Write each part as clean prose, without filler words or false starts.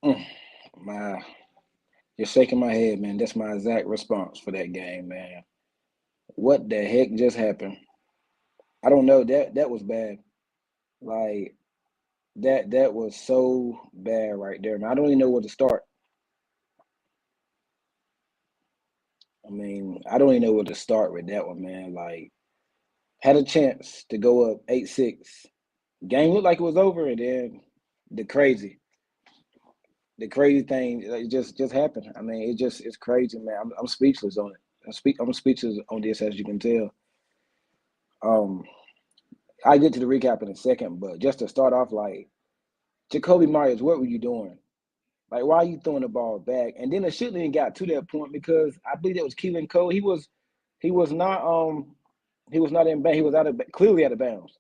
Mm, my, you're shaking my head, man. That's my exact response for that game, man. What the heck just happened? I don't know. That was bad. Like that was so bad right there, man. I don't even know where to start. I mean, I don't even know where to start with that one, man. Like had a chance to go up 8-6. Game looked like it was over, and then the crazy, the crazy thing just happened. I mean, it's crazy, man. I'm speechless on it. I'm speechless on this, as you can tell. Um, I get to the recap in a second, but just to start off, like Jacoby Myers, what were you doing? Like, why are you throwing the ball back? And then it shouldn't even got to that point because I believe that was Keelan Cole. He was not he was not in bounds. He was clearly out of bounds.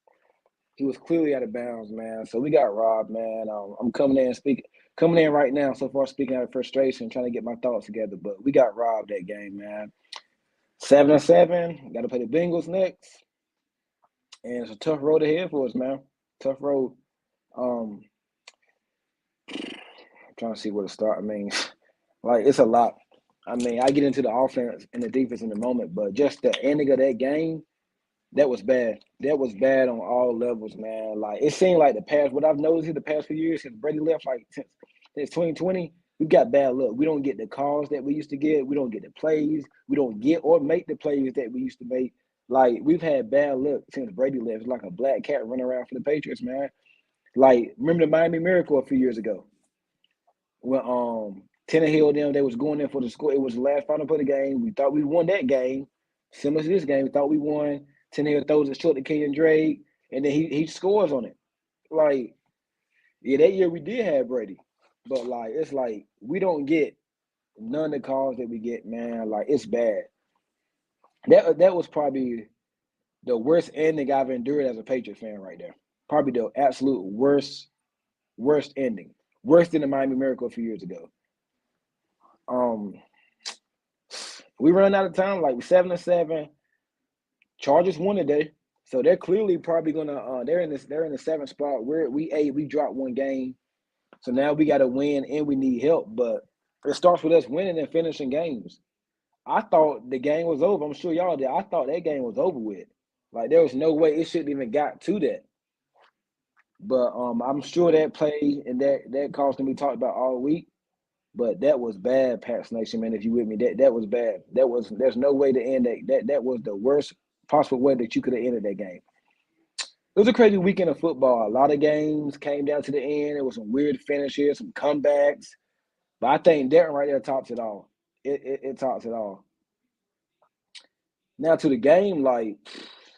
He was clearly out of bounds, man. So we got robbed, man. I'm coming in right now. So far, speaking out of frustration, trying to get my thoughts together. But we got robbed that game, man. 7-7. Got to play the Bengals next, and it's a tough road ahead for us, man. Tough road. Um, I'm trying to see where to start. I mean, like it's a lot. I mean, I get into the offense and the defense in a moment, but just the ending of that game, that was bad. That was bad on all levels, man. Like it seemed like the past. What I've noticed in the past few years since Brady left, like since 2020, we've got bad luck. We don't get the calls that we used to get. We don't get the plays. We don't get or make the plays that we used to make. Like we've had bad luck since Brady left. It's like a black cat running around for the Patriots, man. Like remember the Miami Miracle a few years ago when Tannehill them they was going in for the score. It was the last final play of the game. We thought we won that game. Similar to this game, we thought we won. Tannehill throws it short to Kenyon Drake, and then he scores on it. Like, yeah, that year we did have Brady, but like it's like we don't get none of the calls that we get, man. Like it's bad. That was probably the worst ending I've endured as a Patriot fan right there. Probably the absolute worst ending. Worse than the Miami Miracle a few years ago. Um, we run out of time like 7-7. Chargers won today, so they're clearly probably gonna. They're in the seventh spot. We dropped one game, so now we got to win and we need help. But it starts with us winning and finishing games. I thought the game was over. I'm sure y'all did. I thought that game was over with. Like there was no way it shouldn't even got to that. But I'm sure that play and that call's gonna be talked about all week. But that was bad, Pats Nation, man. If you with me, that was bad. There's no way to end that. That was the worst possible way that you could have ended that game. It was a crazy weekend of football. A lot of games came down to the end. There was some weird finishes, some comebacks. But I think that right there tops it all. It tops it all. Now to the game, like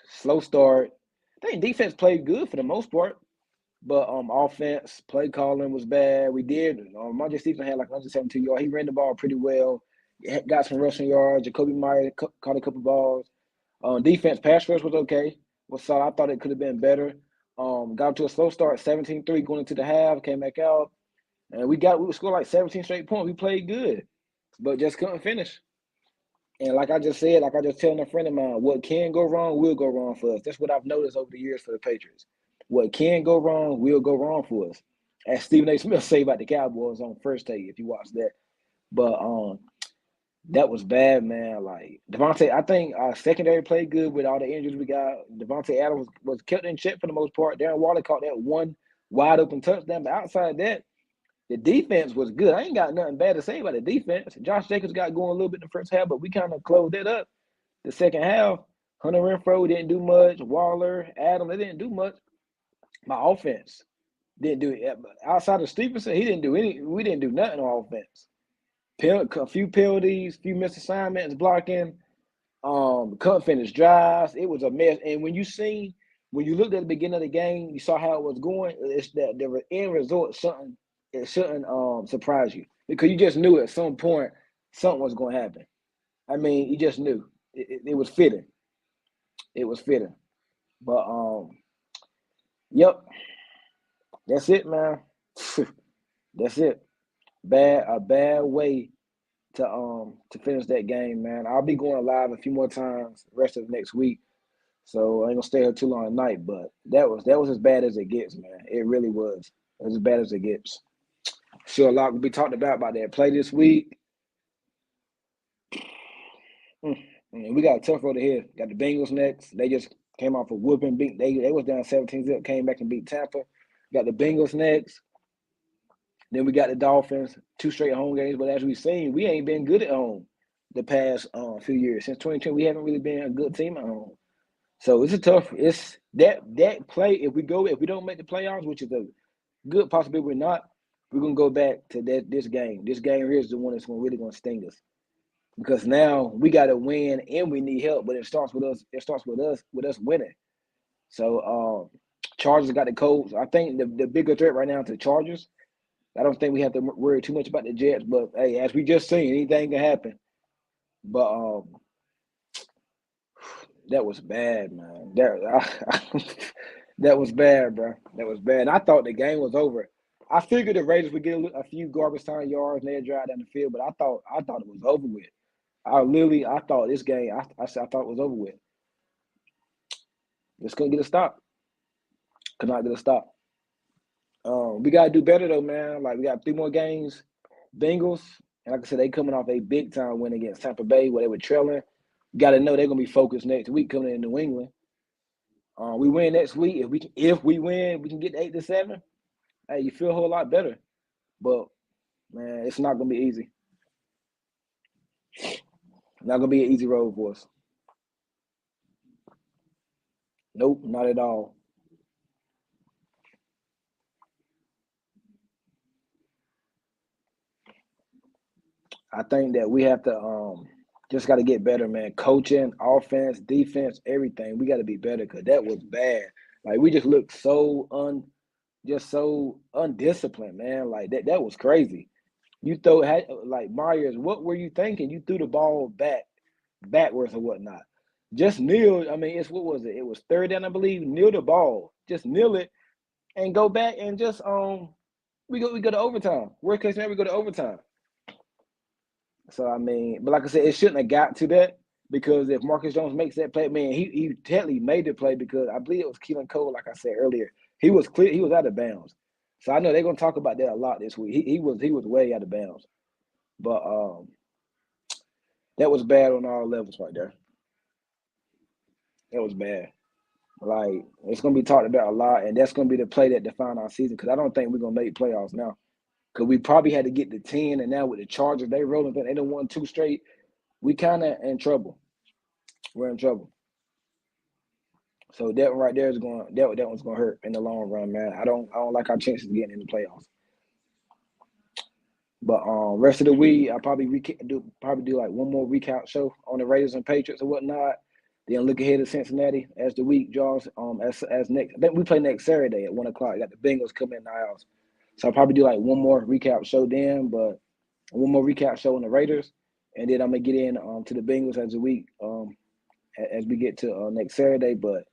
slow start. I think defense played good for the most part. But offense, play calling was bad. We did. Monte Stephen had like 172 yards. He ran the ball pretty well. Got some rushing yards. Jacoby Myers caught a couple balls. Defense, pass rush was okay. Was solid. I thought it could have been better. Got to a slow start, 17-3 going into the half. Came back out, and we scored like 17 straight points. We played good, but just couldn't finish. And like I just said, like I just telling a friend of mine, what can go wrong will go wrong for us. That's what I've noticed over the years for the Patriots. What can go wrong will go wrong for us. As Stephen A. Smith say about the Cowboys on first take, if you watch that. But that was bad, man. Like Devontae, I think our secondary played good with all the injuries we got. Devontae Adams was kept in check for the most part. Darren Waller caught that one wide open touchdown. But outside of that, the defense was good. I ain't got nothing bad to say about the defense. Josh Jacobs got going a little bit in the first half, but we kind of closed it up. The second half, Hunter Renfro didn't do much. Waller, Adam, they didn't do much. My offense didn't do it. Outside of Stevenson, he didn't do any. We didn't do nothing on offense. A few penalties, few missed assignments, blocking. Couldn't finish drives. It was a mess. And when you looked at the beginning of the game, you saw how it was going. It's that the end result something it shouldn't surprise you because you just knew at some point something was going to happen. I mean, you just knew it was fitting. It was fitting. But yep, that's it, man. That's it. Bad way to finish that game, man. I'll be going live a few more times the rest of next week. So I ain't gonna stay here too long at night, but that was as bad as it gets, man. It really was. It was as bad as it gets. Sure, a lot will be talked about that play this week. We got a tough road ahead. Got the Bengals next. They just came off a whooping. They was down 17-0, came back and beat Tampa. Got the Bengals next. Then we got the Dolphins, 2 straight home games. But as we've seen, we ain't been good at home the past few years. Since 2020, we haven't really been a good team at home. So it's a tough. It's that play. If we don't make the playoffs, which is a good possibility, we're not. We're gonna go back to this game. This game here is the one that's really gonna sting us because now we got to win and we need help. But it starts with us. It starts with us winning. So Chargers got the Colts. I think the bigger threat right now is the Chargers. I don't think we have to worry too much about the Jets. But hey, as we just seen, anything can happen. But that was bad, man. That was bad, bro. That was bad. I thought the game was over. I figured the Raiders would get a few garbage time yards and they'd drive down the field, but I thought it was over with. I thought this game. I thought it was over with. Just couldn't get a stop. Could not get a stop. We gotta do better though, man. Like we got 3 more games. Bengals, and like I said, they coming off a big time win against Tampa Bay where they were trailing. Got to know they're gonna be focused next week coming in New England. We win next week. If we win, we can get to 8-7. Hey, you feel a whole lot better. But man, it's not gonna be easy. Not gonna be an easy road for us. Nope, not at all. I think that we have to just got to get better, man. Coaching, offense, defense, everything. We got to be better because that was bad. Like we just looked so undisciplined, man. Like that was crazy. You like Myers. What were you thinking? You threw the ball backwards or whatnot. Just kneel. I mean, it's what was it? It was third down, I believe. Kneel the ball. Just kneel it and go back and just we go to overtime. Worst case scenario, we go to overtime. So I mean, but like I said, it shouldn't have got to that because if Marcus Jones makes that play, man, he technically made the play because I believe it was Keelan Cole, like I said earlier. He was clear, he was out of bounds. So I know they're gonna talk about that a lot this week. He was way out of bounds. But that was bad on all levels right there. That was bad. Like it's gonna be talked about a lot, and that's gonna be the play that define our season. Because I don't think we're gonna make playoffs now. Because we probably had to get to 10, and now with the Chargers, they rolling. They done won 2 straight. We kind of in trouble. We're in trouble. So that one right there is going that one's gonna hurt in the long run, man. I don't like our chances of getting in the playoffs. But rest of the week, I'll probably do like one more recap show on the Raiders and Patriots and whatnot. Then look ahead to Cincinnati as the week draws. As next, I think we play next Saturday at 1 o'clock. Got the Bengals coming in the house, so I'll probably do like one more recap show then, but one more recap show on the Raiders, and then I'm gonna get in to the Bengals as the week as we get to next Saturday. But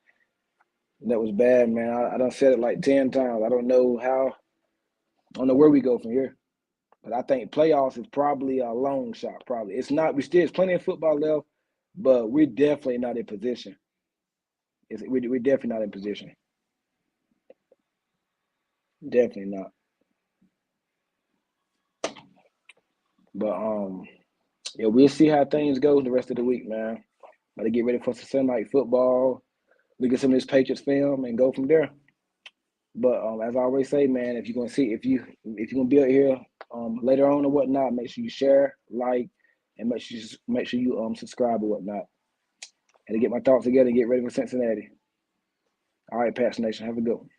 that was bad, man. I done said it like 10 times. I don't know where we go from here. But I think playoffs is probably a long shot. Probably it's not. We still have plenty of football left, but we're definitely not in position. We're definitely not in position. Definitely not. But yeah, we'll see how things go the rest of the week, man. Got to get ready for some Sunday night football. Look at some of this Patriots film and go from there. But as I always say, man, if you're gonna be out here later on or whatnot, make sure you share, like, and make sure you subscribe or whatnot. And to get my thoughts together and get ready for Cincinnati. All right, Pats Nation, have a good one.